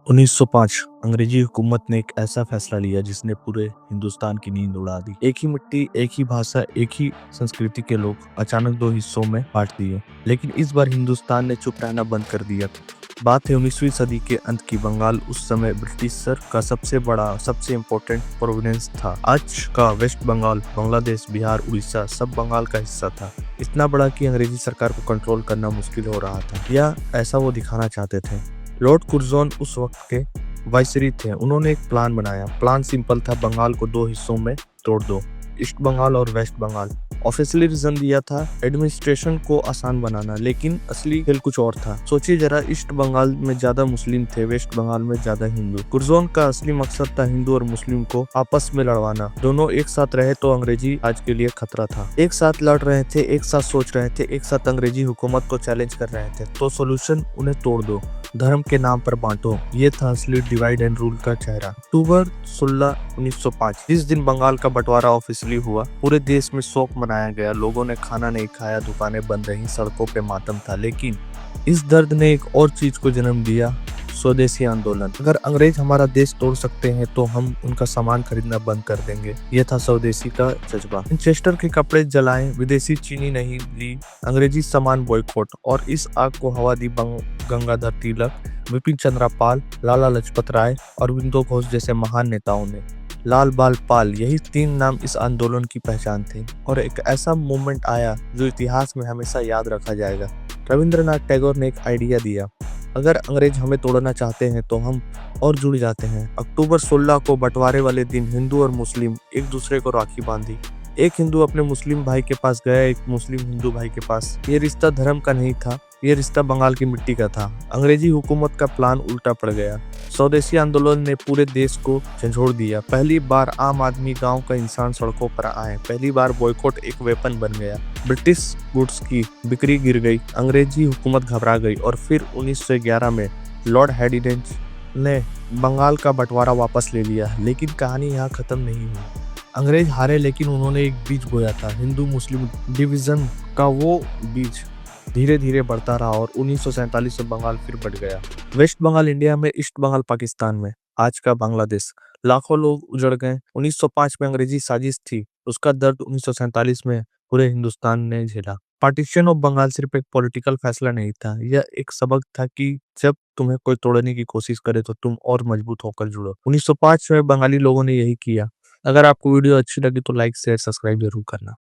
1905 अंग्रेजी हुकूमत ने एक ऐसा फैसला लिया जिसने पूरे हिंदुस्तान की नींद उड़ा दी। एक ही मिट्टी, एक ही भाषा, एक ही संस्कृति के लोग अचानक दो हिस्सों में बांट दिए। लेकिन इस बार हिंदुस्तान ने चुप रहना बंद कर दिया। बात है 19वीं सदी के अंत की। बंगाल उस समय ब्रिटिशर का सबसे बड़ा, सबसे इम्पोर्टेंट प्रोविंस था। आज का वेस्ट बंगाल, बांग्लादेश, बिहार, उड़ीसा सब बंगाल का हिस्सा था। इतना बड़ा कि अंग्रेजी सरकार को कंट्रोल करना मुश्किल हो रहा था, या ऐसा वो दिखाना चाहते थे। लॉर्ड कुर्जन उस वक्त के वाइसरॉय थे। उन्होंने एक प्लान बनाया। प्लान सिंपल था, बंगाल को दो हिस्सों में तोड़ दो, ईस्ट बंगाल और वेस्ट बंगाल। ऑफिशियली रीजन दिया था एडमिनिस्ट्रेशन को आसान बनाना, लेकिन असली खेल कुछ और था। सोचिए जरा, ईस्ट बंगाल में ज्यादा मुस्लिम थे, वेस्ट बंगाल में ज्यादा हिंदू। कुर्जन का असली मकसद था हिंदू और मुस्लिम को आपस में लड़वाना। दोनों एक साथ रहे तो अंग्रेजी आज के लिए खतरा था। एक साथ लड़ रहे थे, एक साथ सोच रहे थे, एक साथ अंग्रेजी हुकूमत को चैलेंज कर रहे थे। तो सोल्यूशन, उन्हें तोड़ दो, धर्म के नाम पर बांटो। ये था असली डिवाइड एंड रूल का चेहरा। अक्टूबर 16, 1905 जिस दिन बंगाल का बंटवारा ऑफिशियली हुआ, पूरे देश में शोक मनाया गया। लोगों ने खाना नहीं खाया, दुकानें बंद रहीं, सड़कों पे मातम था। लेकिन इस दर्द ने एक और चीज को जन्म दिया, स्वदेशी आंदोलन। अगर अंग्रेज हमारा देश तोड़ सकते हैं तो हम उनका सामान खरीदना बंद कर देंगे। यह था स्वदेशी का जज्बा। विंचेस्टर के कपड़े जलाए, विदेशी चीनी नहीं ली, अंग्रेजी सामान बॉयकॉट। और इस आग को हवा दी गंगाधर तिलक, विपिन चंद्र पाल, लाला लजपत राय, अरविंदो घोष जैसे महान नेताओं ने। लाल बाल पाल, यही तीन नाम इस आंदोलन की पहचान थे। और एक ऐसा मूवमेंट आया जो इतिहास में हमेशा याद रखा जाएगा। रविंद्रनाथ टैगोर ने एक आइडिया दिया, अगर अंग्रेज हमें तोड़ना चाहते हैं तो हम और जुड़ जाते हैं। अक्टूबर 16 को बंटवारे वाले दिन हिंदू और मुस्लिम एक दूसरे को राखी बांधी। एक हिंदू अपने मुस्लिम भाई के पास गया, एक मुस्लिम हिंदू भाई के पास। ये रिश्ता धर्म का नहीं था, ये रिश्ता बंगाल की मिट्टी का था। अंग्रेजी हुकूमत का प्लान उल्टा पड़ गया। स्वदेशी आंदोलन ने पूरे देश को झंझोड़ दिया। पहली बार आम आदमी, गांव का इंसान सड़कों पर आए। पहली बार बॉयकॉट एक वेपन बन गया। ब्रिटिश गुड्स की बिक्री गिर गई, अंग्रेजी हुकूमत घबरा गई। और फिर 1911 में लॉर्ड हैडिनेज ने बंगाल का बंटवारा वापस ले लिया। लेकिन कहानी यहाँ खत्म नहीं हुई। अंग्रेज हारे, लेकिन उन्होंने एक बीज बोया था, हिंदू मुस्लिम डिवीजन का। वो बीज धीरे धीरे बढ़ता रहा और 1947 में बंगाल फिर बढ़ गया। वेस्ट बंगाल इंडिया में, ईस्ट बंगाल पाकिस्तान में, आज का बांग्लादेश। लाखों लोग उजड़ गए। 1905 में अंग्रेजी साजिश थी, उसका दर्द 1947 में पूरे हिंदुस्तान ने झेला। पार्टीशन ऑफ बंगाल सिर्फ एक पॉलिटिकल फैसला नहीं था, यह एक सबक था कि जब तुम्हें कोई तोड़ने की कोशिश करे तो तुम और मजबूत होकर जुड़ो। 1905 में बंगाली लोगों ने यही किया। अगर आपको वीडियो अच्छी लगी तो लाइक शेयर सब्सक्राइब जरूर करना।